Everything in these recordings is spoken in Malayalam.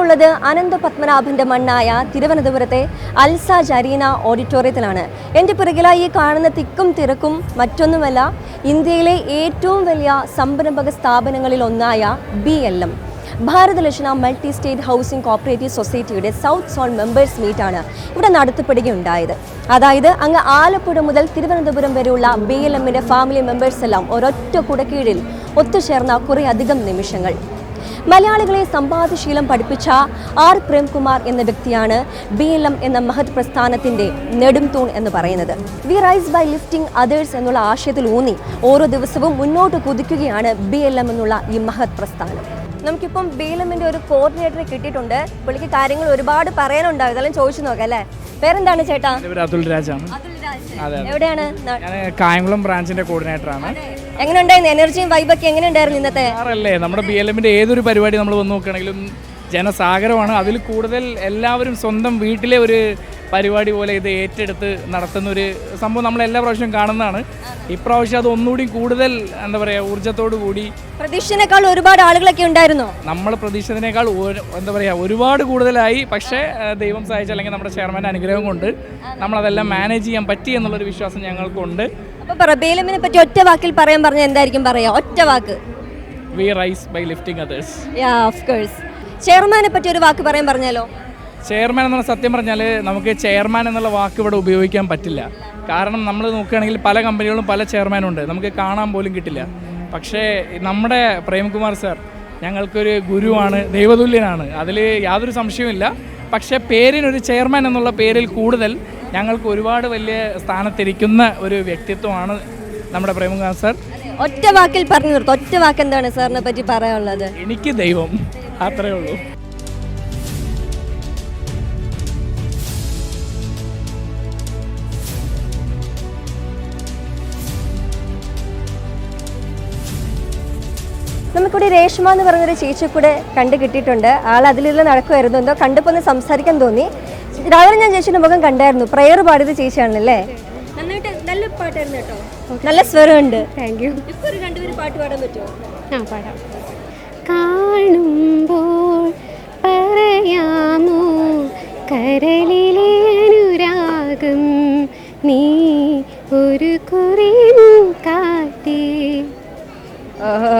ഞാനിപ്പോഴുള്ളത് അനന്തപത്മനാഭന്റെ മണ്ണായ തിരുവനന്തപുരത്തെ അൽസാജ് അരീന ഓഡിറ്റോറിയത്തിലാണ്. എൻ്റെ പിറകിലായി ഈ കാണുന്ന തിക്കും തിരക്കും മറ്റൊന്നുമല്ല, ഇന്ത്യയിലെ ഏറ്റവും വലിയ സംരംഭക സ്ഥാപനങ്ങളിൽ ഒന്നായ BLM ഭാരതലക്ഷണ മൾട്ടി സ്റ്റേറ്റ് ഹൗസിംഗ് കോപ്പറേറ്റീവ് സൊസൈറ്റിയുടെ സൗത്ത് സോൺ മെമ്പേഴ്സ് മീറ്റാണ് ഇവിടെ നടത്തപ്പെടുകയുണ്ടായത്. അതായത് അങ്ങ് ആലപ്പുഴ മുതൽ തിരുവനന്തപുരം വരെയുള്ള BLMന്റെ ഫാമിലി മെമ്പേഴ്സ് എല്ലാം ഒരൊറ്റ കുടക്കീഴിൽ ഒത്തുചേർന്ന കുറേയധികം നിമിഷങ്ങൾ. മലയാളികളെ സമ്പാദ്യശീലം പഠിപ്പിച്ച R. പ്രേംകുമാർ എന്ന വ്യക്തിയാണ് BLM എന്ന മഹത് പ്രസ്ഥാനത്തിൻ്റെ നെടുംതൂൺ എന്ന് പറയുന്നത്. We rise by lifting others എന്നുള്ള ആശയത്തിൽ ഊന്നി ഓരോ ദിവസവും മുന്നോട്ട് കുതിക്കുകയാണ് BLM എന്നുള്ള ഈ മഹത് പ്രസ്ഥാനം. നമുക്കിപ്പം BLMന്റെ ഒരു കോർഡിനേറ്ററെ കിട്ടിയിട്ടുണ്ട്. പുള്ളിക്ക് കാര്യങ്ങൾ ഒരുപാട് പറയാനുണ്ടാവും. ഇതെല്ലാം ചോദിച്ചു നോക്കാം അല്ലേ? പേരെന്താണ് ചേട്ടാ? അതുൽ രാജാണ്. എവിടെയാണ്? കായംകുളം ബ്രാഞ്ചിന്റെ കോർഡിനേറ്റർ ആണ്. എങ്ങനെയുണ്ടായിരുന്നു എനർജിയും വൈബൊക്കെ? എങ്ങനെയുണ്ടായിരുന്നു ഇന്നത്തെ? നമ്മുടെ BLMന്റെ ഏതൊരു പരിപാടി നമ്മൾ വന്ന് നോക്കുകയാണെങ്കിലും ജനസാഗരമാണ്. അതിൽ കൂടുതൽ എല്ലാവരും സ്വന്തം വീട്ടിലെ ഒരു പരിപാടി പോലെ ഇത് ഏറ്റെടുത്ത് നടത്തുന്ന ഒരു സംഭവം നമ്മൾ എല്ലാ പ്രാവശ്യവും കാണുന്നതാണ്. ഇപ്രാവശ്യം അത് ഒന്നുകൂടി കൂടുതൽ എന്താ പറയുക, ഊർജ്ജത്തോടു കൂടി. പ്രതീക്ഷനേക്കാൾ ഒരുപാട് ആളുകളൊക്കെ ഉണ്ടായിരുന്നോ? നമ്മൾ പ്രതീക്ഷിച്ചതിനേക്കാൾ എന്താ പറയുക ഒരുപാട് കൂടുതലായി. പക്ഷേ ദൈവം സഹായിച്ച, അല്ലെങ്കിൽ നമ്മുടെ ചെയർമാൻ്റെ അനുഗ്രഹം കൊണ്ട് നമ്മളതെല്ലാം മാനേജ് ചെയ്യാൻ പറ്റി എന്നുള്ളൊരു വിശ്വാസം ഞങ്ങൾക്കുണ്ട്. അപ്പോൾ BLMനെ പറ്റി ഒറ്റ വാക്കിൽ പറയാൻ പറഞ്ഞാൽ എന്തായിരിക്കും പറയുക? ഒറ്റ വാക്ക്. We rise by lifting others. Of course. ചെയർമാനെ പറ്റി ഒരു വാക്ക് പറയാൻ പറഞ്ഞാലോ? ചെയർമാൻ എന്നുള്ള സത്യം പറഞ്ഞാൽ നമുക്ക് ചെയർമാൻ എന്നുള്ള വാക്ക് ഇവിടെ ഉപയോഗിക്കാൻ പറ്റില്ല. കാരണം നമ്മൾ നോക്കുകയാണെങ്കിൽ പല കമ്പനികളും പല ചെയർമാനുണ്ട്, നമുക്ക് കാണാൻ പോലും കിട്ടില്ല. പക്ഷേ നമ്മുടെ പ്രേംകുമാർ സാർ ഞങ്ങൾക്കൊരു ഗുരുവാണ്, ദൈവതുല്യനാണ്, അതിൽ യാതൊരു സംശയവുമില്ല. പക്ഷേ പേരിനൊരു ചെയർമാൻ എന്നുള്ള പേരിൽ കൂടുതൽ ഞങ്ങൾക്ക് ഒരുപാട് വലിയ സ്ഥാനത്തിരിക്കുന്ന ഒരു വ്യക്തിത്വമാണ് നമ്മുടെ പ്രേംകുമാർ സാർ. ഒറ്റ വാക്കിൽ പറഞ്ഞു നിർത്തും. ഒറ്റ വാക്ക് എന്താണ് സാറിനെ പറ്റി പറയാനുള്ളത്? എനിക്ക് ദൈവം, അത്രയേ ഉള്ളൂ. നമുക്കിവിടെ രേഷ്മ എന്ന് പറഞ്ഞൊരു ചേച്ചി കൂടെ കണ്ടു കിട്ടിയിട്ടുണ്ട്. ആൾ അതിലുള്ള നടക്കുമായിരുന്നു. എന്തോ കണ്ടപ്പോൾ ഒന്ന് സംസാരിക്കാൻ തോന്നി. രാവിലെ ഞാൻ ചേച്ചിയുടെ മുഖം കണ്ടായിരുന്നു. പ്രയർ പാടിയത് ചേച്ചിയാണല്ലേ? നന്നായിട്ട് നല്ല പാട്ടായിരുന്നു കേട്ടോ. നല്ല സ്വരമുണ്ട്. Thank you. ഇപ്പോൾ ഒരു രണ്ടുപേരും പാട്ട് പാടാൻ പറ്റുമോ? പാടാം. കാണുമ്പോൾ പറയാമോ കരളിലെ അനുരാഗം നീ ഒരു കുറിൻ കാട്ടി.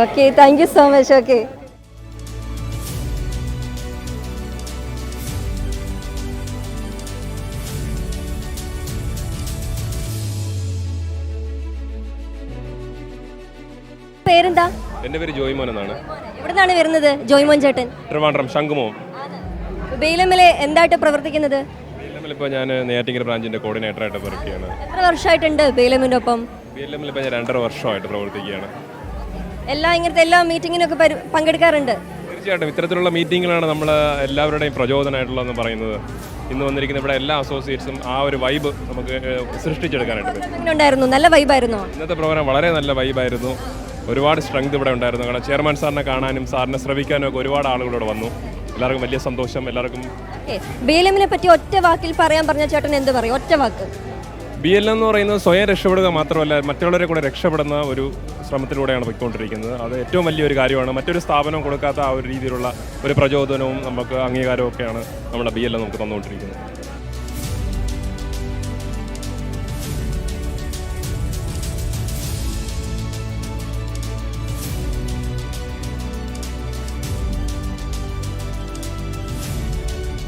Okay, thank you so much. Okay, പേരെന്താ? എൻ്റെ പേര് ജോയ്മോൻ എന്നാണ്. എവിടുന്നാണ് വരുന്നത് ജോയ്മോൻ ചേട്ടൻ? ട്രിവാൻഡ്രം ശംഖുമോ. BLMലെ എന്തായിട്ട് പ്രവർത്തിക്കുന്നത്? ഇപ്പോൾ ഞാൻ നെയ്യാറ്റിൻകര ബ്രാഞ്ചിൻ്റെ കോർഡിനേറ്ററായിട്ട് പ്രവർത്തിക്കുകയാണ്. എത്ര വർഷമായിട്ടുണ്ട് BLMന്റെ ഒപ്പം? BLMൽ ഇപ്പോൾ ഞാൻ 2.5 വർഷമായിട്ട് പ്രവർത്തിക്കുകയാണ്. ഇങ്ങനത്തെ എല്ലാ മീറ്റിങ്ങിനൊക്കെ പങ്കെടുക്കാറുണ്ട്? തീർച്ചയായിട്ടും ഇത്തരത്തിലുള്ള മീറ്റിങ്ങുകളാണ് നമ്മൾ എല്ലാവരുടെയും പ്രചോദനമായിട്ടുള്ളതെന്ന് പറയുന്നത്. ഇന്ന് വന്നിരിക്കുന്ന ഇവിടെ എല്ലാ അസോസിയേറ്റ്സും ആ ഒരു വൈബ് നമുക്ക് സൃഷ്ടിച്ചെടുക്കാനായിട്ട്. നല്ല വൈബായിരുന്നു ഇന്നത്തെ പ്രോഗ്രാം. വളരെ നല്ല വൈബായിരുന്നു. ഒരുപാട് സ്ട്രെങ്ത് ഇവിടെ ഉണ്ടായിരുന്നു. കാരണം ചെയർമാൻ സാറിനെ കാണാനും സാറിനെ ശ്രമിക്കാനും ഒക്കെ ഒരുപാട് ആളുകളോട് വന്നു. എല്ലാവർക്കും വലിയ സന്തോഷം. എല്ലാവർക്കും BLMനെ പറ്റി ഒറ്റ വാക്കിൽ പറയാൻ പറഞ്ഞ ചേട്ടൻ എന്ത് പറയും? ഒറ്റ വാക്ക്. BLM എന്ന് പറയുന്നത് സ്വയം രക്ഷപ്പെടുക മാത്രമല്ല, മറ്റുള്ളവരെ കൂടെ രക്ഷപ്പെടുന്ന ഒരു ശ്രമത്തിലൂടെയാണ് പോയിക്കൊണ്ടിരിക്കുന്നത്. അത് ഏറ്റവും വലിയൊരു കാര്യമാണ്. മറ്റൊരു സ്ഥാപനം കൊടുക്കാത്ത ആ ഒരു രീതിയിലുള്ള ഒരു പ്രചോദനവും നമുക്ക് അംഗീകാരവും ഒക്കെയാണ് നമ്മുടെ BLM നമുക്ക് തന്നുകൊണ്ടിരിക്കുന്നത്.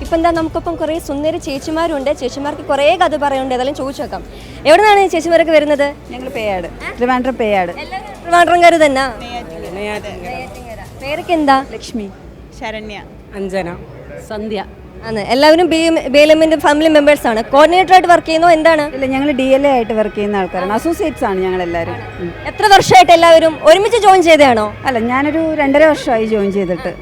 ഇപ്പം എന്താ നമുക്കൊപ്പം കുറേ സുന്ദര ചേച്ചിമാരുണ്ട്. ചേച്ചിമാർക്ക് കുറേ കഥ പറയുന്നുണ്ട്. അതെല്ലാം ചോദിച്ചു നോക്കാം. എവിടെ നിന്നാണ് ചേച്ചിമാരൊക്കെ വരുന്നത്? ഞങ്ങൾ പേയാട്, ട്രിവാൻഡ്രം പേയാട്. ട്രിവാൻഡ്രംകാർ തന്നെ? പേരൊക്കെ എന്താ? ലക്ഷ്മി, ശരണ്യ, അഞ്ജന, സന്ധ്യ. ആണ്. എല്ലാവരും BLMന്റെ ഫാമിലി മെമ്പേഴ്സ് ആണ്. കോർഡിനേറ്ററായിട്ട് വർക്ക് ചെയ്യുന്നോ എന്താണ്? ഇല്ല, ഞങ്ങൾ DLA ആയിട്ട് വർക്ക് ചെയ്യുന്ന ആൾക്കാരാണ്. അസോസിയേറ്റ്സ് ആണ് ഞങ്ങളെല്ലാവരും. എത്ര വർഷമായിട്ട് എല്ലാവരും ഒരുമിച്ച് ജോയിൻ ചെയ്തതാണോ? അല്ല, ഞാനൊരു 2.5 വർഷമായി ജോയിൻ ചെയ്തിട്ട്.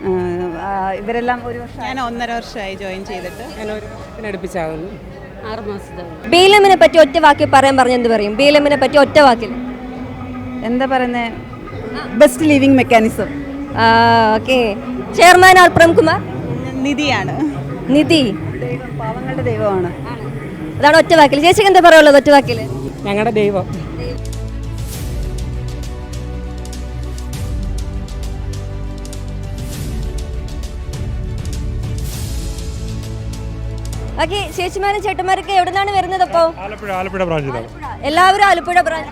ഇവരെല്ലാം ഒരു വർഷം. ഞാൻ 1.5 വർഷമായി ജോയിൻ ചെയ്തിട്ട്. ഞാൻ അടുപ്പിച്ചാകുന്നു 6 മാസത്തെ. BLMനെ പറ്റി ഒറ്റ വാക്കിൽ പറയാൻ പറഞ്ഞ എന്ത് പറയും? BLMനെ പറ്റി ഒറ്റ വാക്കിൽ എന്താ പറയുന്നത്? Best living mechanism. Okay. Chairman R. Premkumar. നിധിയാണ്. നിധി പാവങ്ങളുടെ ദൈവമാണ്. അതാണ് ഒറ്റ വാക്കിൽ. ചേച്ചിക്ക് എന്താ പറയുള്ളത് ഒറ്റ വാക്കിൽ? ഞങ്ങളുടെ ദൈവം. ബാക്കി ചേച്ചിമാരും ചേട്ടന്മാരൊക്കെ എവിടെ നിന്നാണ് വരുന്നത് അപ്പോൾ? ആലപ്പുഴ ബ്രാഞ്ചിലാണ്. എല്ലാവരും ആലപ്പുഴ ബ്രാഞ്ച്.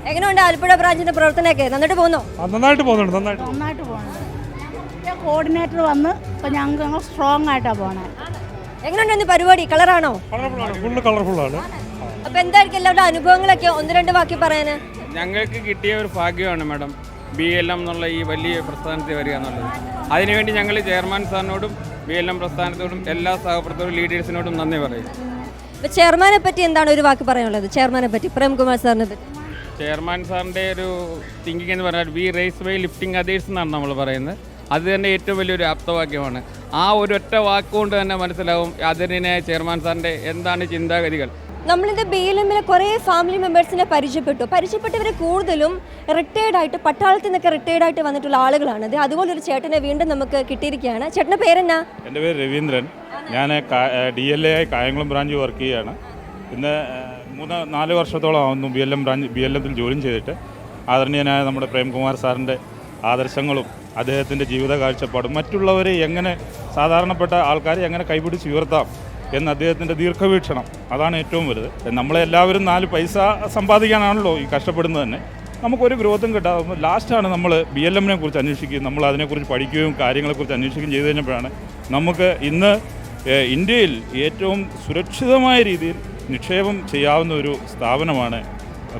എങ്ങനെയുണ്ട് ആലപ്പുഴ ബ്രാഞ്ചിന്റെ പ്രവർത്തനമൊക്കെ? നന്നായിട്ട് പോകുന്നു? നന്നായിട്ട് പോകുന്നുണ്ട്. നന്നായിട്ട് പോകുന്നുണ്ട്. കോർഡിനേറ്റർ വന്ന് ഇപ്പം ഞങ്ങൾ സ്ട്രോങ് ആയിട്ടാണ് പോകണേ. എങ്ങനെയുണ്ട് ഇന്ന് പരിപാടി? കളറാണോ? ഫുള്ള് കളർഫുള്ളാണ്. അപ്പൊ എന്തായിരിക്കും എല്ലാവരുടെ അനുഭവങ്ങളൊക്കെ ഒന്ന് രണ്ട് വാക്കി പറയാന്? ഞങ്ങൾക്ക് കിട്ടിയ ഒരു ഭാഗ്യമാണ് മാഡം BLM എന്നുള്ള ഈ വലിയ പ്രസ്ഥാനത്തിൽ വരിക എന്നുള്ളത്. അതിനുവേണ്ടി ഞങ്ങൾ ചെയർമാൻ സാറിനോടും BLM പ്രസ്ഥാനത്തോടും എല്ലാ സഹപ്രവർത്തകരും ലീഡേഴ്സിനോടും നന്ദി പറയും. ഇപ്പൊ ചെയർമാനെ പറ്റി എന്താണ് ഒരു വാക്ക് പറയാനുള്ളത്? ചെയർമാനെ പറ്റി, പ്രേംകുമാർ സാറിനെ പറ്റി. ചെയർമാൻ സാറിൻ്റെ ഒരു തിങ്കിങ് എന്ന് പറഞ്ഞാൽ we rise by lifting others എന്നാണ് നമ്മൾ പറയുന്നത്. അത് തന്നെ ഏറ്റവും വലിയൊരു ആപ്തവാക്യമാണ്. ആ ഒരൊറ്റ വാക്കുകൊണ്ട് തന്നെ മനസ്സിലാവും അതിനെ ചെയർമാൻ സാറിൻ്റെ എന്താണ് ചിന്താഗതികൾ. നമ്മളിത് BLMലെ കുറേ ഫാമിലി മെമ്പേഴ്സിനെ പരിചയപ്പെട്ടവരെ കൂടുതലും റിട്ടയർഡായിട്ട് പട്ടാളത്തിൽ നിന്നൊക്കെ റിട്ടയർഡായിട്ട് വന്നിട്ടുള്ള ആളുകളാണ്. അതുപോലെ ഒരു ചേട്ടനെ വീണ്ടും നമുക്ക് കിട്ടിയിരിക്കുകയാണ്. ചേട്ടൻ്റെ പേരെന്നാ? എൻ്റെ പേര് രവീന്ദ്രൻ. ഞാൻ DLA കായംകുളം ബ്രാഞ്ച് വർക്ക് ചെയ്യുകയാണ്. ഇന്ന് 3-4 വർഷത്തോളം ആവുന്നു BLMത്തിൽ ജോലി ചെയ്തിട്ട്. ആദരണീയനായ നമ്മുടെ പ്രേംകുമാർ സാറിൻ്റെ ആദർശങ്ങളും അദ്ദേഹത്തിൻ്റെ ജീവിത കാഴ്ചപ്പാടും മറ്റുള്ളവരെ എങ്ങനെ സാധാരണപ്പെട്ട ആൾക്കാരെ എങ്ങനെ കൈപിടിച്ച് ഉയർത്താം എന്ന് അദ്ദേഹത്തിൻ്റെ ദീർഘവീക്ഷണം, അതാണ് ഏറ്റവും വലുത്. നമ്മളെല്ലാവരും 4 പൈസ സമ്പാദിക്കാനാണല്ലോ ഈ കഷ്ടപ്പെടുന്നത് തന്നെ. നമുക്കൊരു ഗ്രോത്തും കിട്ടാതെ ലാസ്റ്റാണ് നമ്മൾ BLMനെ കുറിച്ച് അന്വേഷിക്കുകയും നമ്മൾ അതിനെക്കുറിച്ച് പഠിക്കുകയും കാര്യങ്ങളെക്കുറിച്ച് അന്വേഷിക്കുകയും ചെയ്തു കഴിഞ്ഞപ്പോഴാണ് നമുക്ക് ഇന്ന് ഇന്ത്യയിൽ ഏറ്റവും സുരക്ഷിതമായ രീതിയിൽ നിക്ഷേപം ചെയ്യാവുന്ന ഒരു സ്ഥാപനമാണ്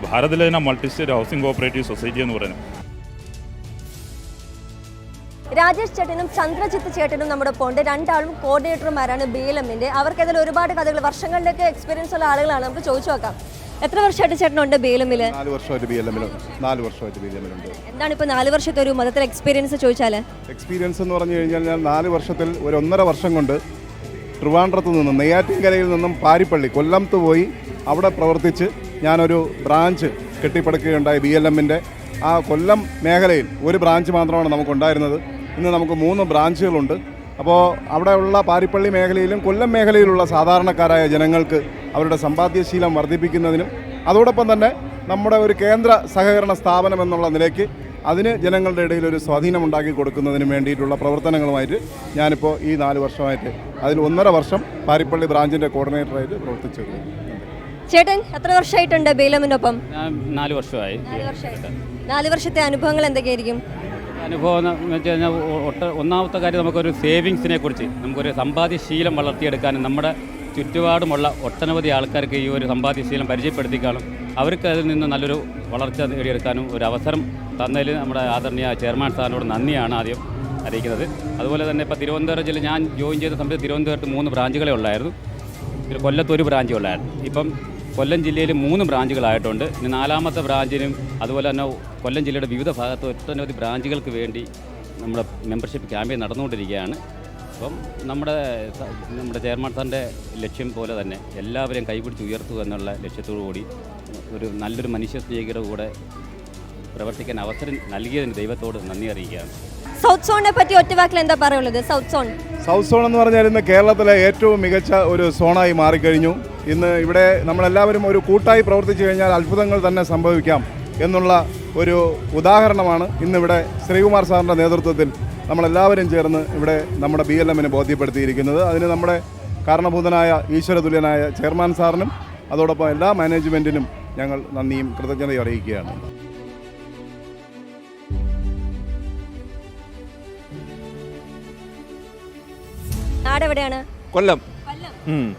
ഭാരതലേന multi state housing cooperative society എന്ന് പറയുന്നത്. രാജേഷ് ചേട്ടനും ചന്ദ്രജിത്ത് ചേട്ടനും നമ്മുടെ ഒപ്പം ഉണ്ട്. രണ്ടാളും കോർഡിനേറ്റർമാരാണ് BLMന്റെ. അവർക്കതിൽ ഒരുപാട് കഥകൾ, വർഷങ്ങളിലേക്ക് എക്സ്പീരിയൻസ് ഉള്ള ആളുകളാണ്. നമുക്ക് ചോദിച്ചു നോക്കാം. എത്ര വർഷമായിട്ട് ചേട്ടനുണ്ട് BLMല്? 4 വർഷമായിട്ട് BLMലുണ്ട്. എന്താണ് ഇപ്പോൾ 4 വർഷത്തെ ഒരു മൊത്തത്തിൽ എക്സ്പീരിയൻസ് ചോദിച്ചാൽ? എക്സ്പീരിയൻസ് എന്ന് പറഞ്ഞു കഴിഞ്ഞാൽ ഞാൻ 4 വർഷത്തിൽ 1.5 വർഷം കൊണ്ട് ട്രിവാൻഡ്രത്ത് നിന്നും നെയ്യാറ്റിൻകരയിൽ നിന്നും പാരിപ്പള്ളി കൊല്ലത്ത് പോയി അവിടെ പ്രവർത്തിച്ച് ഞാനൊരു ബ്രാഞ്ച് കെട്ടിപ്പടുക്കുകയുണ്ടായി BLMന്റെ. ആ കൊല്ലം മേഖലയിൽ ഒരു ബ്രാഞ്ച് മാത്രമാണ് നമുക്കുണ്ടായിരുന്നത്. ഇന്ന് നമുക്ക് 3 ബ്രാഞ്ചുകളുണ്ട്. അപ്പോൾ അവിടെയുള്ള പാരിപ്പള്ളി മേഖലയിലും കൊല്ലം മേഖലയിലുള്ള സാധാരണക്കാരായ ജനങ്ങൾക്ക് അവരുടെ സമ്പാദ്യശീലം വർദ്ധിപ്പിക്കുന്നതിനും അതോടൊപ്പം തന്നെ നമ്മുടെ ഒരു കേന്ദ്ര സഹകരണ സ്ഥാപനം എന്നുള്ള നിലയ്ക്ക് അതിന് ജനങ്ങളുടെ ഇടയിൽ ഒരു സ്വാധീനം ഉണ്ടാക്കി കൊടുക്കുന്നതിനും വേണ്ടിയിട്ടുള്ള പ്രവർത്തനങ്ങളുമായിട്ട് ഞാനിപ്പോൾ ഈ 4 വർഷമായിട്ട് അതിൽ 1.5 വർഷം പാരിപ്പള്ളി ബ്രാഞ്ചിൻ്റെ കോർഡിനേറ്ററായിട്ട് പ്രവർത്തിച്ചു. ചേട്ടൻ എത്ര വർഷമായിട്ടുണ്ട് BLMനൊപ്പം? 4 വർഷമായി. 4 വർഷത്തെ അനുഭവങ്ങൾ എന്തൊക്കെയായിരിക്കും? അനുഭവം എന്ന് വെച്ച് കഴിഞ്ഞാൽ ഒന്നാമത്തെ കാര്യം നമുക്കൊരു സേവിങ്സിനെ കുറിച്ച്, നമുക്കൊരു സമ്പാദ്യശീലം വളർത്തിയെടുക്കാനും നമ്മുടെ ചുറ്റുപാടുമുള്ള ഒട്ടനവധി ആൾക്കാർക്ക് ഈ ഒരു സമ്പാദ്യശീലം പരിചയപ്പെടുത്തിക്കാനും അവർക്ക് അതിൽ നിന്ന് നല്ലൊരു വളർച്ച നേടിയെടുക്കാനും ഒരു അവസരം തന്നതിൽ നമ്മുടെ ആദരണീയ ചെയർമാൻ സാറിനോട് നന്ദിയാണ് ആദ്യം അറിയിക്കുന്നത്. അതുപോലെ തന്നെ ഇപ്പോൾ തിരുവനന്തപുരം ജില്ല ഞാൻ ജോയിൻ ചെയ്ത സമയത്ത് തിരുവനന്തപുരത്ത് 3 ബ്രാഞ്ചുകളെ ഉള്ളായിരുന്നു. പിന്നെ കൊല്ലത്ത് 1 ബ്രാഞ്ച് ഉള്ളായിരുന്നു. ഇപ്പം കൊല്ലം ജില്ലയിൽ 3 ബ്രാഞ്ചുകളായിട്ടുണ്ട്. ഇനി 4ാമത്തെ ബ്രാഞ്ചിനും അതുപോലെ തന്നെ കൊല്ലം ജില്ലയുടെ വിവിധ ഭാഗത്ത് ഒട്ടനവധി ബ്രാഞ്ചുകൾക്ക് വേണ്ടി നമ്മുടെ മെമ്പർഷിപ്പ് ക്യാമ്പയിൻ നടന്നുകൊണ്ടിരിക്കുകയാണ്. അപ്പം നമ്മുടെ ചെയർമാൻ സാറിൻ്റെ ലക്ഷ്യം പോലെ തന്നെ എല്ലാവരെയും കൈപിടിച്ച് ഉയർത്തുക എന്നുള്ള ലക്ഷ്യത്തോടു കൂടി ഒരു നല്ലൊരു മനുഷ്യസ്നേഹിയുടെ കൂടെ പ്രവർത്തിക്കാൻ അവസരം നൽകിയതിന് ദൈവത്തോട് നന്ദി അറിയിക്കുകയാണ്. സൗത്ത് സോണിനെ പറ്റി ഒറ്റവാക്കിൽ എന്താ പറയുള്ളത്? സൗത്ത് സോൺ എന്ന് പറഞ്ഞാൽ ഇന്ന് കേരളത്തിലെ ഏറ്റവും മികച്ച ഒരു സോണായി മാറിക്കഴിഞ്ഞു. ഇന്ന് ഇവിടെ നമ്മളെല്ലാവരും ഒരു കൂട്ടായി പ്രവർത്തിച്ചു കഴിഞ്ഞാൽ അത്ഭുതങ്ങൾ തന്നെ സംഭവിക്കാം എന്നുള്ള ഒരു ഉദാഹരണമാണ് ഇന്നിവിടെ ശ്രീകുമാർ സാറിൻ്റെ നേതൃത്വത്തിൽ നമ്മളെല്ലാവരും ചേർന്ന് ഇവിടെ നമ്മുടെ BLMനെ ബോധ്യപ്പെടുത്തിയിരിക്കുന്നത്. അതിന് നമ്മുടെ കാരണഭൂതനായ ഈശ്വരതുല്യനായ ചെയർമാൻ സാറിനും അതോടൊപ്പം എല്ലാ മാനേജ്മെൻറ്റിനും ഞങ്ങൾ നന്ദിയും കൃതജ്ഞതയും അറിയിക്കുകയാണ്. നാടെവിടെയാണ്? കൊല്ലം.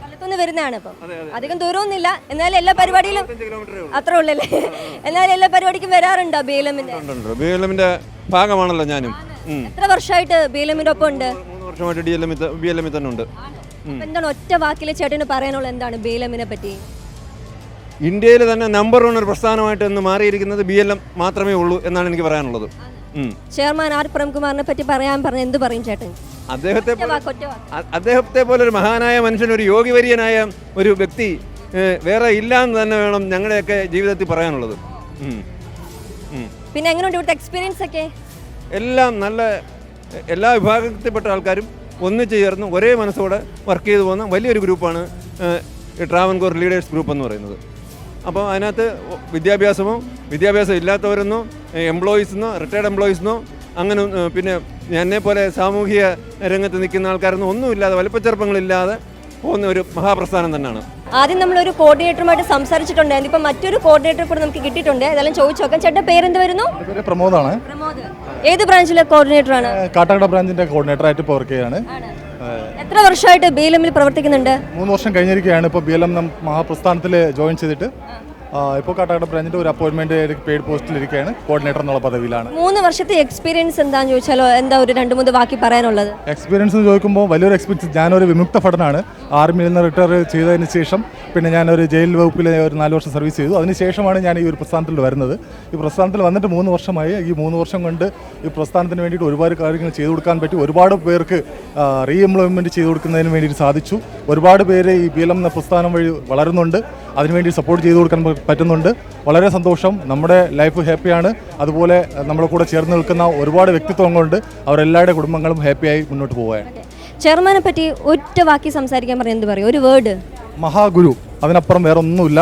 കൊല്ലത്തുനിന്ന് വരുന്നതാണ്. ഇപ്പം അധികം ദൂരമൊന്നുമില്ല, എന്നാലും എല്ലാ പരിപാടിയിലും അത്ര ഉള്ളല്ലേ. എന്നാലും എല്ലാ പരിപാടിക്കും വരാറുണ്ടോ BLMന്റെ? ഭാഗമാണല്ലോ ഞാനും. എത്ര വർഷമായിട്ട് BLMന്റെ ഒപ്പം ഉണ്ട്? 3 വർഷമായിട്ട് BLM തന്നെ ഉണ്ട്. എന്താണ് ഒറ്റ വാക്കിൽ ചേട്ടന് പറയാനുള്ളത്? എന്താണ് BLMനെ പറ്റി? ഇന്ത്യയിൽ തന്നെ നമ്പർ 1 ഒരു പ്രസ്ഥാനമായിട്ട് ഇന്ന് മാറിയിരിക്കുന്നത് BLM മാത്രമേ ഉള്ളൂ എന്നാണ് എനിക്ക് പറയാനുള്ളത്. ചെയർമാൻ ആർ പ്രേംകുമാറിനെ പറ്റി പറഞ്ഞ എന്ത് പറയും ചേട്ടൻ? അദ്ദേഹത്തെ പോലെ ഒരു മഹാനായ മനുഷ്യൻ, ഒരു യോഗിവര്യനായ ഒരു വ്യക്തി വേറെ ഇല്ല എന്ന് തന്നെ വേണം ഞങ്ങളുടെയൊക്കെ ജീവിതത്തിൽ പറയാനുള്ളത്. പിന്നെ എങ്ങനെയുണ്ട് ഇവിടുത്തെ എക്സ്പീരിയൻസ് ഒക്കെ? എല്ലാം നല്ല, എല്ലാ വിഭാഗത്തിൽപ്പെട്ട ആൾക്കാരും ഒന്നിച്ചു ചേർന്ന് ഒരേ മനസ്സോടെ വർക്ക് ചെയ്തു പോകുന്ന വലിയൊരു ഗ്രൂപ്പാണ് ട്രാവൻകൂർ ലീഡേഴ്സ് ഗ്രൂപ്പ് എന്ന് പറയുന്നത്. അപ്പോൾ അതിനകത്ത് വിദ്യാഭ്യാസം ഇല്ലാത്തവരെന്നോ എംപ്ലോയീസെന്നോ റിട്ടയർഡ് എംപ്ലോയീസെന്നോ അങ്ങനെ പിന്നെ എന്നെപ്പോലെ സാമൂഹിക രംഗത്ത് നിൽക്കുന്ന ആൾക്കാരൊന്നും ഒന്നുമില്ലാതെ വലിപ്പച്ചെറുപ്പങ്ങളില്ലാതെ പോകുന്ന ഒരു മഹാപ്രസ്ഥാനം തന്നെയാണ്. ആദ്യം നമ്മളൊരു കോർഡിനേറ്ററുമായിട്ട് സംസാരിച്ചിട്ടുണ്ടായിരുന്നു. ഇപ്പം മറ്റൊരു കോർഡിനേറ്റർ കൂടെ നമുക്ക് കിട്ടിയിട്ടുണ്ട്. അതെല്ലാം ചോദിച്ചു നോക്കാം. ചേട്ടൻ പേരെന്ത് വരുന്നു? പ്രമോദാണ്. പ്രമോദ്. ഏത് ബ്രാഞ്ചിലെ കോർഡിനേറ്ററാണ്? കാട്ടാക്കട ബ്രാഞ്ചിന്റെ കോർഡിനേറ്ററായിട്ട് ഇപ്പോൾ വർക്ക് ചെയ്യാണ്. എത്ര വർഷമായിട്ട് BLM-ൽ പ്രവർത്തിക്കുന്നുണ്ട്? 3 വർഷം കഴിഞ്ഞിരിക്കുകയാണ്. ഇപ്പോൾ BLM മഹാപ്രസ്ഥാനത്തിൽ ജോയിൻ ചെയ്തിട്ട് ഇപ്പോൾ കാട്ടാക്കട ബ്രാഞ്ചിൻ്റെ ഒരു അപ്പോയിൻമെൻറ്റ് പെയ്ഡ് പോസ്റ്റിലിരിക്കുകയാണ്. കോർഡിനേറ്റർ എന്നുള്ള പദവിയിലാണ്. 3 വർഷത്തെ എക്സ്പീരിയൻസ് എന്താണെന്ന് ചോദിച്ചാലോ എന്താ ഒരു 2-3 വാക്കി പറയാനുള്ളത്? എക്സ്പീരിയൻസ് എന്ന് ചോദിക്കുമ്പോൾ വലിയൊരു എക്സ്പീരിയൻസ്. ഞാനൊരു വിമുക്ത ഭടനാണ്. ആർമിയിൽ നിന്ന് റിട്ടയർ ചെയ്തതിന് ശേഷം പിന്നെ ഞാനൊരു ജയിൽ വകുപ്പിൽ ഒരു 4 വർഷം സർവീസ് ചെയ്തു. അതിനുശേഷമാണ് ഞാൻ ഈ ഒരു പ്രസ്ഥാനത്തിൽ വരുന്നത്. ഈ പ്രസ്ഥാനത്തിൽ വന്നിട്ട് 3 വർഷമായി. ഈ 3 വർഷം കൊണ്ട് ഈ പ്രസ്ഥാനത്തിന് വേണ്ടിയിട്ട് ഒരുപാട് കാര്യങ്ങൾ ചെയ്തു കൊടുക്കാൻ പറ്റി. ഒരുപാട് പേർക്ക് റീ എംപ്ലോയ്മെൻറ്റ് ചെയ്തു കൊടുക്കുന്നതിന് വേണ്ടിയിട്ട് സാധിച്ചു. ഒരുപാട് പേര് ഈ BLM എന്ന പ്രസ്ഥാനം വഴി വളരുന്നുണ്ട്. അതിനുവേണ്ടി സപ്പോർട്ട് ചെയ്തു കൊടുക്കാൻ പറ്റുന്നുണ്ട്. വളരെ സന്തോഷം. നമ്മുടെ ലൈഫ് ഹാപ്പിയാണ്. അതുപോലെ നമ്മുടെ കൂടെ ചേർന്ന് നിൽക്കുന്ന ഒരുപാട് വ്യക്തിത്വങ്ങളുണ്ട്. അവരെല്ലാവരുടെ കുടുംബങ്ങളും ഹാപ്പിയായി മുന്നോട്ട് പോവുകയാണ്. ചെയർമാനെ പറ്റി ഒറ്റ വാക്കി സംസാരിക്കാൻ പറഞ്ഞാൽ എന്ത് പറയും? ഒരു വേർഡ്. മഹാഗുരു. അതിനപ്പുറം വേറെ ഒന്നുമില്ല.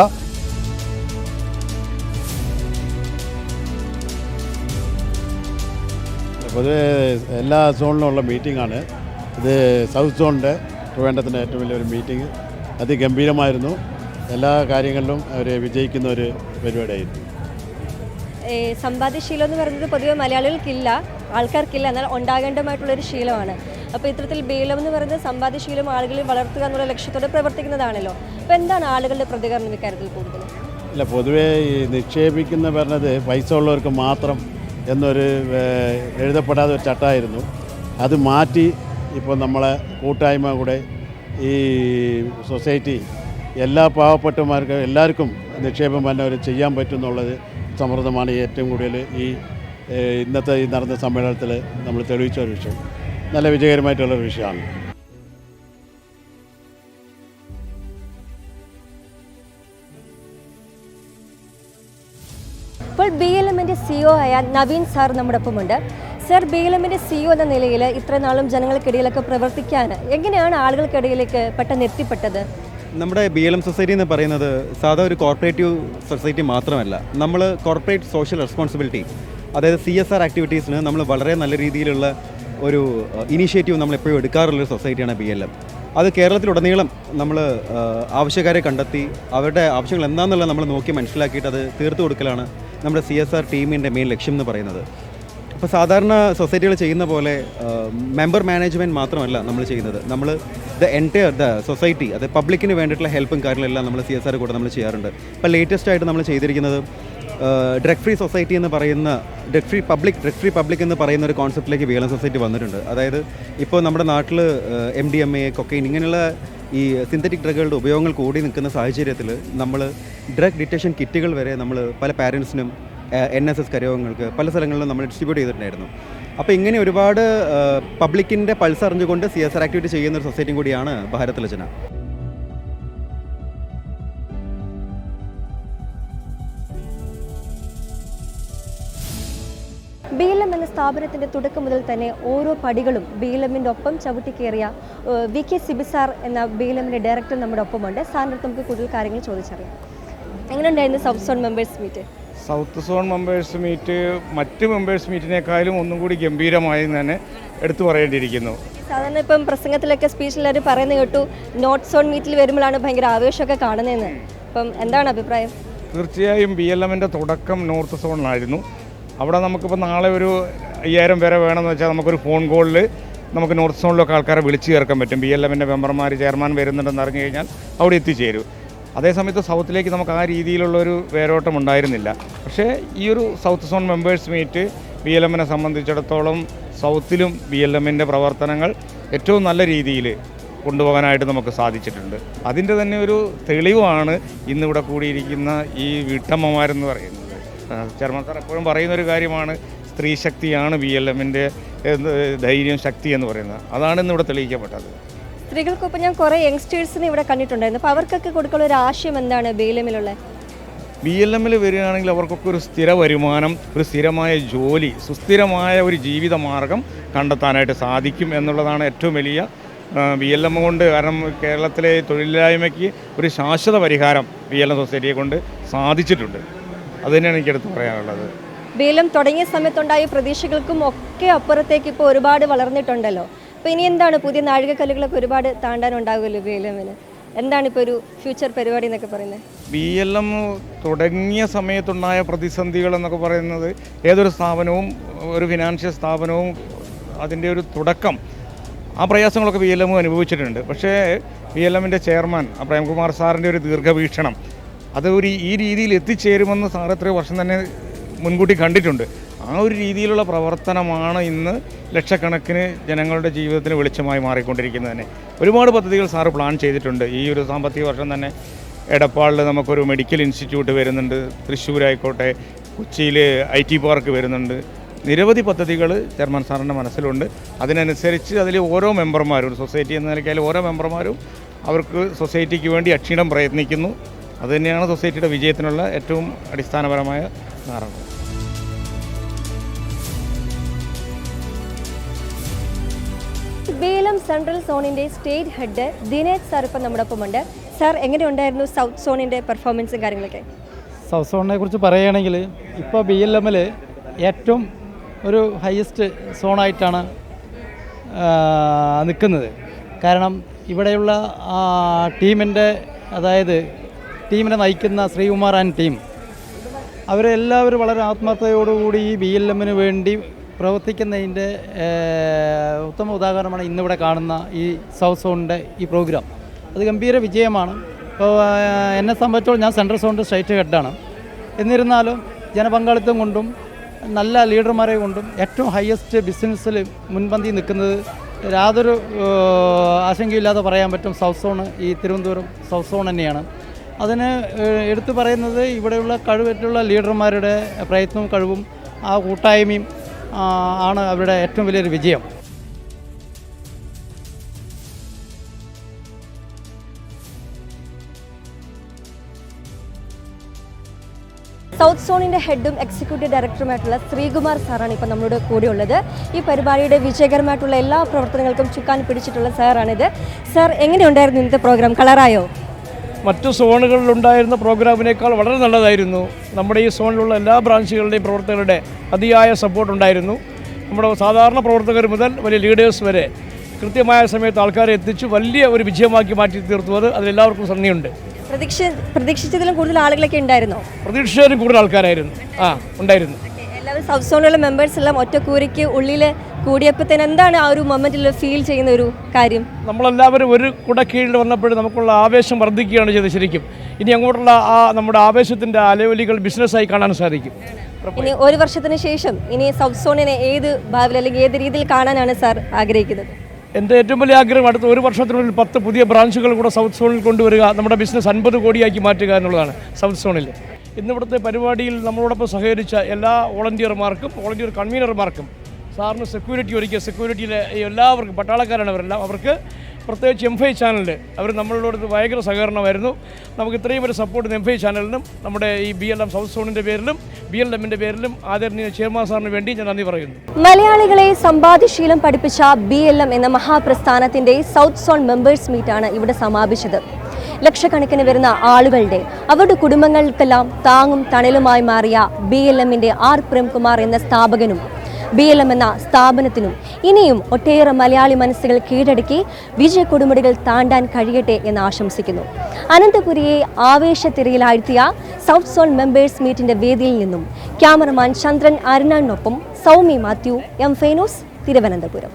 പൊതുവെ എല്ലാ സോണിലുള്ള മീറ്റിംഗാണ് ഇത്. സൗത്ത് സോണിൻ്റെ ട്രിവാൻഡ്രത്തിൻ്റെ ഏറ്റവും വലിയൊരു മീറ്റിംഗ്. അതിഗംഭീരമായിരുന്നു. എല്ലാ കാര്യങ്ങളിലും അവർ വിജയിക്കുന്ന ഒരു പരിപാടിയായിരുന്നു. സമ്പാദ്യശീലം എന്ന് പറയുന്നത് പൊതുവെ മലയാളികൾക്കില്ല, ആൾക്കാർക്കില്ല, എന്നാൽ ഉണ്ടാകേണ്ടതായിട്ടുള്ളൊരു ശീലമാണ്. അപ്പോൾ ഇത്തരത്തിൽ BLM എന്ന് പറയുന്നത് സമ്പാദ്യശീലം ആളുകളിൽ വളർത്തുക എന്നുള്ള ലക്ഷ്യത്തോടെ പ്രവർത്തിക്കുന്നതാണല്ലോ. അപ്പോൾ എന്താണ് ആളുകളുടെ പ്രതികരണം ഇക്കാര്യത്തിൽ കൂടുതൽ? ഇല്ല, പൊതുവേ ഈ നിക്ഷേപിക്കുന്ന പറഞ്ഞത് പൈസ ഉള്ളവർക്ക് മാത്രം എന്നൊരു എഴുതപ്പെടാതെ ഒരു ചട്ടമായിരുന്നു. അത് മാറ്റി ഇപ്പോൾ നമ്മളെ കൂട്ടായ്മ കൂടെ ഈ സൊസൈറ്റി എല്ലാ പാവപ്പെട്ടമാർക്കും എല്ലാവർക്കും നിക്ഷേപം തന്നെ അവർ ചെയ്യാൻ പറ്റും എന്നുള്ളത് സമ്മർദ്ദമാണ് ഏറ്റവും കൂടുതൽ ഈ ഇന്നത്തെ ഈ നടന്ന സമ്മേളനത്തിൽ നമ്മൾ തെളിയിച്ച ഒരു വിഷയം. നല്ല വിജയകരമായിട്ടുള്ളൊരു വിഷയമാണ്. ഇപ്പോൾ BLM-ന്റെ CEO ആയ നവീൻ സാർ നമ്മുടെ ഒപ്പമുണ്ട്. സർ, BLM-ന്റെ CEO എന്ന നിലയിൽ ഇത്രയും നാളും ജനങ്ങൾക്കിടയിലൊക്കെ പ്രവർത്തിക്കാൻ എങ്ങനെയാണ് ആളുകൾക്കിടയിലേക്ക് പെട്ടെന്ന് എത്തിപ്പെട്ടത്? നമ്മുടെ BLM സൊസൈറ്റി എന്ന് പറയുന്നത് സാധാ ഒരു കോർപ്പറേറ്റീവ് സൊസൈറ്റി മാത്രമല്ല. നമ്മൾ കോർപ്പറേറ്റ് സോഷ്യൽ റെസ്പോൺസിബിലിറ്റി, അതായത് CSR ആക്ടിവിറ്റീസിന് നമ്മൾ വളരെ നല്ല രീതിയിലുള്ള ഒരു ഇനീഷ്യേറ്റീവ് നമ്മൾ എപ്പോഴും എടുക്കാറുള്ളൊരു സൊസൈറ്റിയാണ് BLM. അത് കേരളത്തിലുടനീളം നമ്മൾ ആവശ്യക്കാരെ കണ്ടെത്തി അവരുടെ ആവശ്യങ്ങൾ എന്താണെന്നുള്ളത് നമ്മൾ നോക്കി മനസ്സിലാക്കിയിട്ട് അത് തീർത്തു കൊടുക്കലാണ് നമ്മുടെ CSR ടീമിൻ്റെ മെയിൻ ലക്ഷ്യം എന്ന് പറയുന്നത്. അപ്പോൾ സാധാരണ സൊസൈറ്റികൾ ചെയ്യുന്ന പോലെ മെമ്പർ മാനേജ്മെൻറ്റ് മാത്രമല്ല നമ്മൾ ചെയ്യുന്നത്. നമ്മൾ ദ സൊസൈറ്റി, അത് പബ്ലിക്കിന് വേണ്ടിയിട്ടുള്ള ഹെൽപ്പും കാര്യങ്ങളെല്ലാം നമ്മൾ CSR കൂടെ നമ്മൾ ചെയ്യാറുണ്ട്. ഇപ്പോൾ ലേറ്റസ്റ്റ് ആയിട്ട് നമ്മൾ ചെയ്തിരിക്കുന്നത് ഡ്രഗ് ഫ്രീ സൊസൈറ്റി എന്ന് പറയുന്ന ഡ്രഗ് ഫ്രീ പബ്ലിക് എന്ന് പറയുന്ന ഒരു കോൺസെപ്റ്റിലേക്ക് BLM സൊസൈറ്റി വന്നിട്ടുണ്ട്. അതായത് ഇപ്പോൾ നമ്മുടെ നാട്ടിൽ MDMA, കൊക്കൈൻ ഇങ്ങനെയുള്ള ഈ സിന്തറ്റിക് ഡ്രഗുകളുടെ ഉപയോഗങ്ങൾ കൂടി നിൽക്കുന്ന സാഹചര്യത്തിൽ നമ്മൾ ഡ്രഗ് ഡിറ്റക്ഷൻ കിറ്റുകൾ വരെ നമ്മൾ പല പാരൻസിനും NSS കരയോഗങ്ങൾക്ക് പല സ്ഥലങ്ങളിലും നമ്മൾ ഡിസ്ട്രിബ്യൂട്ട് ചെയ്തിട്ടുണ്ടായിരുന്നു. അപ്പോൾ ഇങ്ങനെ ഒരുപാട് പബ്ലിക്കിൻ്റെ പൾസ് അറിഞ്ഞുകൊണ്ട് CSR ആക്ടിവിറ്റി ചെയ്യുന്ന ഒരു സൊസൈറ്റിയും കൂടിയാണ് ഭാരത് ലജ്ന. BLM എന്ന സ്ഥാപനത്തിൻ്റെ തുടക്കം മുതൽ തന്നെ ഓരോ പടികളും BLM-ന്റെ ഒപ്പം ചവിട്ടിക്കേറിയ VK സിബി സാർ എന്ന BLM-ന്റെ ഡയറക്ടർ നമ്മുടെ ഒപ്പമുണ്ട്. സാറിൻ്റെ നമുക്ക് കൂടുതൽ കാര്യങ്ങൾ ചോദിച്ചറിയാം. എങ്ങനെയുണ്ടായിരുന്നു south zone members meet? South zone members meet മറ്റ് മെമ്പേഴ്സ് മീറ്റിനേക്കാളും ഒന്നും കൂടി ഗംഭീരമായി തന്നെ എടുത്തു പറയേണ്ടിയിരിക്കുന്നു. സാധാരണ ഇപ്പം പ്രസംഗത്തിലൊക്കെ സ്പീച്ചിലെല്ലാവരും പറയുന്നത് കേട്ടു നോർത്ത് സോൺ മീറ്റിൽ വരുമ്പോഴാണ് ഭയങ്കര ആവേശമൊക്കെ കാണുന്നതെന്ന്. അപ്പം എന്താണ് അഭിപ്രായം? തീർച്ചയായും BLM-ന്റെ തുടക്കം നോർത്ത് സോണിലായിരുന്നു. അവിടെ നമുക്കിപ്പോൾ നാളെ ഒരു 5000 പേരെ വേണമെന്ന് വെച്ചാൽ നമുക്കൊരു ഫോൺ കോളിൽ നമുക്ക് നോർത്ത് സോണിലൊക്കെ ആൾക്കാരെ വിളിച്ച് ചേർക്കാൻ പറ്റും. BLM-ന്റെ മെമ്പർമാർ, ചെയർമാൻ വരുന്നുണ്ടെന്ന് അറിഞ്ഞു കഴിഞ്ഞാൽ അവിടെ എത്തിച്ചേരും. അതേസമയത്ത് സൗത്തിലേക്ക് നമുക്ക് ആ രീതിയിലുള്ളൊരു വേരോട്ടം ഉണ്ടായിരുന്നില്ല. പക്ഷേ ഈ ഒരു സൗത്ത് സോൺ മെമ്പേഴ്സ് മീറ്റ് BLM-നെ സംബന്ധിച്ചിടത്തോളം സൗത്തിലും BLM-ന്റെ പ്രവർത്തനങ്ങൾ ഏറ്റവും നല്ല രീതിയിൽ കൊണ്ടുപോകാനായിട്ട് നമുക്ക് സാധിച്ചിട്ടുണ്ട്. അതിൻ്റെ തന്നെ ഒരു തെളിവാണ് ഇന്നിവിടെ കൂടിയിരിക്കുന്ന ഈ വീട്ടമ്മമാരെന്ന് പറയുന്നത്. ചെയർമാൻ സാർ എപ്പോഴും പറയുന്നൊരു കാര്യമാണ്, സ്ത്രീ ശക്തിയാണ് BLM-ന്റെ ധൈര്യം, ശക്തി എന്ന് പറയുന്നത്. അതാണ് ഇന്നിവിടെ തെളിയിക്കപ്പെട്ടത്. സ്ത്രീകൾക്കൊപ്പം ഞാൻ കുറേ യങ്സ്റ്റേഴ്സിനെ ഇവിടെ കണ്ടിട്ടുണ്ടായിരുന്നു. അപ്പോൾ അവർക്കൊക്കെ കൊടുക്കുന്ന ഒരു ആശയം എന്താണ് BLM-ലുള്ള? BLM-ൽ വരികയാണെങ്കിൽ അവർക്കൊക്കെ ഒരു സ്ഥിര വരുമാനം, ഒരു സ്ഥിരമായ ജോലി, സുസ്ഥിരമായ ഒരു ജീവിത മാർഗം കണ്ടെത്താനായിട്ട് സാധിക്കും എന്നുള്ളതാണ് ഏറ്റവും വലിയ BLM കൊണ്ട്. കാരണം കേരളത്തിലെ തൊഴിലില്ലായ്മയ്ക്ക് ഒരു ശാശ്വത പരിഹാരം BLM സൊസൈറ്റിയെ കൊണ്ട് സാധിച്ചിട്ടുണ്ട്. അത് തന്നെയാണ് എനിക്കെടുത്ത് പറയാനുള്ളത്. BLM തുടങ്ങിയ സമയത്തുണ്ടായ പ്രതീക്ഷകൾക്കും ഒക്കെ അപ്പുറത്തേക്ക് ഇപ്പോൾ ഒരുപാട് വളർന്നിട്ടുണ്ടല്ലോ. അപ്പോൾ ഇനി എന്താണ് പുതിയ നാഴികക്കല്ലുകളൊക്കെ ഒരുപാട് താണ്ടാനുണ്ടാകുമല്ലോ BLM-ന്? എന്താണ് ഇപ്പോൾ ഒരു ഫ്യൂച്ചർ പരിപാടി എന്നൊക്കെ പറയുന്നത്? BLM തുടങ്ങിയ സമയത്തുണ്ടായ പ്രതിസന്ധികൾ എന്നൊക്കെ പറയുന്നത് ഏതൊരു സ്ഥാപനവും ഒരു ഫിനാൻഷ്യൽ സ്ഥാപനവും അതിൻ്റെ ഒരു തുടക്കം ആ പ്രയാസങ്ങളൊക്കെ BLM അനുഭവിച്ചിട്ടുണ്ട്. പക്ഷേ BLM-ൻ്റെ ചെയർമാൻ പ്രേംകുമാർ സാറിൻ്റെ ഒരു ദീർഘവീക്ഷണം അത് ഈ രീതിയിൽ എത്തിച്ചേരുമെന്ന് സാർ എത്രയോ വർഷം തന്നെ മുൻകൂട്ടി കണ്ടിട്ടുണ്ട്. ആ ഒരു രീതിയിലുള്ള പ്രവർത്തനമാണ് ഇന്ന് ലക്ഷക്കണക്കിന് ജനങ്ങളുടെ ജീവിതത്തിന് വെളിച്ചമായി മാറിക്കൊണ്ടിരിക്കുന്നത് തന്നെ. ഒരുപാട് പദ്ധതികൾ സാറ് പ്ലാൻ ചെയ്തിട്ടുണ്ട്. ഈ ഒരു സാമ്പത്തിക വർഷം തന്നെ എടപ്പാളിൽ നമുക്കൊരു മെഡിക്കൽ ഇൻസ്റ്റിറ്റ്യൂട്ട് വരുന്നുണ്ട്, തൃശ്ശൂരായിക്കോട്ടെ, കൊച്ചിയിൽ IT പാർക്ക് വരുന്നുണ്ട്. നിരവധി പദ്ധതികൾ ചെയർമാൻ സാറിൻ്റെ മനസ്സിലുണ്ട്. അതിനനുസരിച്ച് അതിൽ ഓരോ മെമ്പർമാരും, ഒരു സൊസൈറ്റി എന്ന നിലയ്ക്ക് ഓരോ മെമ്പർമാരും അവർക്ക് സൊസൈറ്റിക്ക് വേണ്ടി അക്ഷീണം പ്രയത്നിക്കുന്നു. അതുതന്നെയാണ് സൊസൈറ്റിയുടെ വിജയത്തിനുള്ള ഏറ്റവും അടിസ്ഥാനപരമായ കാരണം. BLM സെൻട്രൽ സോണിൻ്റെ സ്റ്റേറ്റ് ഹെഡ് ദിനേശ് സാർ ഇപ്പം നമ്മുടെ ഒപ്പമുണ്ട്. സാർ, എങ്ങനെയുണ്ടായിരുന്നു സൗത്ത് സോണിൻ്റെ പെർഫോമൻസും കാര്യങ്ങളൊക്കെ? സൗത്ത് സോണിനെ കുറിച്ച് പറയുകയാണെങ്കിൽ ഇപ്പോൾ BLM-ൽ ഏറ്റവും ഒരു ഹയസ്റ്റ് സോണായിട്ടാണ് നിൽക്കുന്നത്. കാരണം ഇവിടെയുള്ള ടീമിനെ നയിക്കുന്ന ശ്രീകുമാർ ആൻഡ് ടീം അവരെല്ലാവരും വളരെ ആത്മാർത്ഥതയോടുകൂടി ഈ BLM-ന് വേണ്ടി പ്രവർത്തിക്കുന്നതിൻ്റെ ഉത്തമ ഉദാഹരണമാണ് ഇന്നിവിടെ കാണുന്ന ഈ സൗത്ത് സോണിൻ്റെ ഈ പ്രോഗ്രാം. അത് ഗംഭീര വിജയമാണ്. ഇപ്പോൾ എന്നെ സംബന്ധിച്ചോളം ഞാൻ സെൻട്രൽ സോണിൻ്റെ സ്റ്റേറ്റ് ഹെഡാണ്. എന്നിരുന്നാലും ജനപങ്കാളിത്തം കൊണ്ടും നല്ല ലീഡർമാരെ കൊണ്ടും ഏറ്റവും ഹയസ്റ്റ് ബിസിനസ്സിൽ മുൻപന്തി നിൽക്കുന്നത് യാതൊരു ആശങ്കയില്ലാതെ പറയാൻ പറ്റും സൗത്ത് സോൺ, ഈ തിരുവനന്തപുരം സൗത്ത് സോൺ തന്നെയാണ്. അതിന് എടുത്തു പറയുന്നത് ഇവിടെയുള്ള കഴിവുള്ള ലീഡർമാരുടെ പ്രയത്നവും കഴിവും ആ കൂട്ടായ്മയും ആണ് അവരുടെ ഏറ്റവും വലിയൊരു വിജയം. സൗത്ത് സോണിൻ്റെ ഹെഡും എക്സിക്യൂട്ടീവ് ഡയറക്ടറുമായിട്ടുള്ള ശ്രീകുമാർ സാറാണ് ഇപ്പോൾ നമ്മളോട് കൂടെയുള്ളത്. ഈ പരിപാടിയുടെ വിജയകരമായിട്ടുള്ള എല്ലാ പ്രവർത്തനങ്ങൾക്കും ചുക്കാൻ പിടിച്ചിട്ടുള്ള സാറാണിത്. സാർ, എങ്ങനെയുണ്ടായിരുന്നു ഇന്നത്തെ പ്രോഗ്രാം? കളറായോ? മറ്റു സോണുകളിലുണ്ടായിരുന്ന പ്രോഗ്രാമിനേക്കാൾ വളരെ നല്ലതായിരുന്നു. നമ്മുടെ ഈ സോണിലുള്ള എല്ലാ ബ്രാഞ്ചുകളുടെയും പ്രവർത്തകരുടെ അതിയായ സപ്പോർട്ടുണ്ടായിരുന്നു. നമ്മുടെ സാധാരണ പ്രവർത്തകർ മുതൽ വലിയ ലീഡേഴ്സ് വരെ കൃത്യമായ സമയത്ത് ആൾക്കാരെ എത്തിച്ച് വലിയ ഒരു വിജയമാക്കി മാറ്റി തീർത്തു. അതിലെല്ലാവർക്കും നന്ദിയുണ്ട്. പ്രതീക്ഷിച്ചതിലും കൂടുതൽ ആളുകളൊക്കെ ഉണ്ടായിരുന്നോ? പ്രതീക്ഷിച്ചതിലും കൂടുതൽ ആൾക്കാരായിരുന്നു. ഉണ്ടായിരുന്നു. എല്ലാവരും സൗത്ത് സോണിലുള്ള മെമ്പേഴ്സ് എല്ലാം ഒറ്റക്കൂരയ്ക്ക് ഉള്ളിൽ കൂടിയപ്പോഴത്തേന് എന്താണ് ആ ഒരു മൊമെന്റിൽ ഫീൽ ചെയ്യുന്ന ഒരു കാര്യം? നമ്മളെല്ലാവരും ഒരു കുട കീഴിൽ വന്നപ്പോൾ നമുക്കുള്ള ആവേശം വർദ്ധിക്കുകയാണ് ചെയ്തത്. ശരിക്കും ഇനി അങ്ങോട്ടുള്ള നമ്മുടെ ആവേശത്തിൻ്റെ അലവലികൾ ബിസിനസ്സായി കാണാൻ സാധിക്കും. ഇനി ഒരു വർഷത്തിന് ശേഷം ഇനി സൗത്ത് സോണിനെ ഏത് ഭാവിയിൽ അല്ലെങ്കിൽ ഏത് രീതിയിൽ കാണാനാണ് സാർ ആഗ്രഹിക്കുന്നത്? എൻ്റെ ഏറ്റവും വലിയ ആഗ്രഹം അടുത്ത ഒരു വർഷത്തിനുള്ളിൽ 10 പുതിയ ബ്രാഞ്ചുകൾ കൂടെ സൗത്ത് സോണിൽ കൊണ്ടുവരിക, നമ്മുടെ ബിസിനസ് 50 കോടിയാക്കി മാറ്റുക എന്നുള്ളതാണ് സൗത്ത് സോണിൽ. ഇന്നിവിടുത്തെ പരിപാടിയിൽ നമ്മളോടൊപ്പം സഹകരിച്ച എല്ലാ വോളണ്ടിയർമാർക്കും വോളണ്ടിയർ കൺവീനർമാർക്കും സാറിന് സെക്യൂരിറ്റി ഒരുക്കിയ സെക്യൂരിറ്റിയിലെ എല്ലാവർക്കും, പട്ടാളക്കാരാണ് അവരെല്ലാം, അവർക്ക് പ്രത്യേകിച്ച് MFI ചാനലിൽ അവർ നമ്മളോട് ഭയങ്കര സഹകരണമായിരുന്നു. നമുക്ക് ഇത്രയും ഒരു സപ്പോർട്ട് MFI ചാനലിനും നമ്മുടെ ഈ BLM സൗത്ത് സോണിൻ്റെ പേരിലും BLM-ൻ്റെ പേരിലും ആദരണീയ ചെയർമാൻ സാറിന് വേണ്ടി ഞാൻ നന്ദി പറയുന്നു. മലയാളികളെ സമ്പാദ്യശീലം പഠിപ്പിച്ച BLM എന്ന മഹാപ്രസ്ഥാനത്തിൻ്റെ സൗത്ത് സോൺ മെമ്പേഴ്സ് മീറ്റാണ് ഇവിടെ സമാപിച്ചത്. ലക്ഷക്കണക്കിന് വരുന്ന ആളുകളുടെ അവരുടെ കുടുംബങ്ങൾക്കെല്ലാം താങ്ങും തണലുമായി മാറിയ BLM-ൻ്റെ പ്രേംകുമാർ എന്ന സ്ഥാപകനും BLM എന്ന സ്ഥാപനത്തിനും ഇനിയും ഒട്ടേറെ മലയാളി മനസ്സുകൾ കീഴടക്കി വിജയ കൊടുമുടികൾ താണ്ടാൻ കഴിയട്ടെ എന്ന് ആശംസിക്കുന്നു. അനന്തപുരിയെ ആവേശത്തിരയിലാഴ്ത്തിയ സൗത്ത് സോൺ മെമ്പേഴ്സ് മീറ്റിന്റെ വേദിയിൽ നിന്നും ക്യാമറമാൻ ചന്ദ്രൻ അരുണാനൊപ്പം സൗമി മാത്യു, M ഫെനോസ്, തിരുവനന്തപുരം.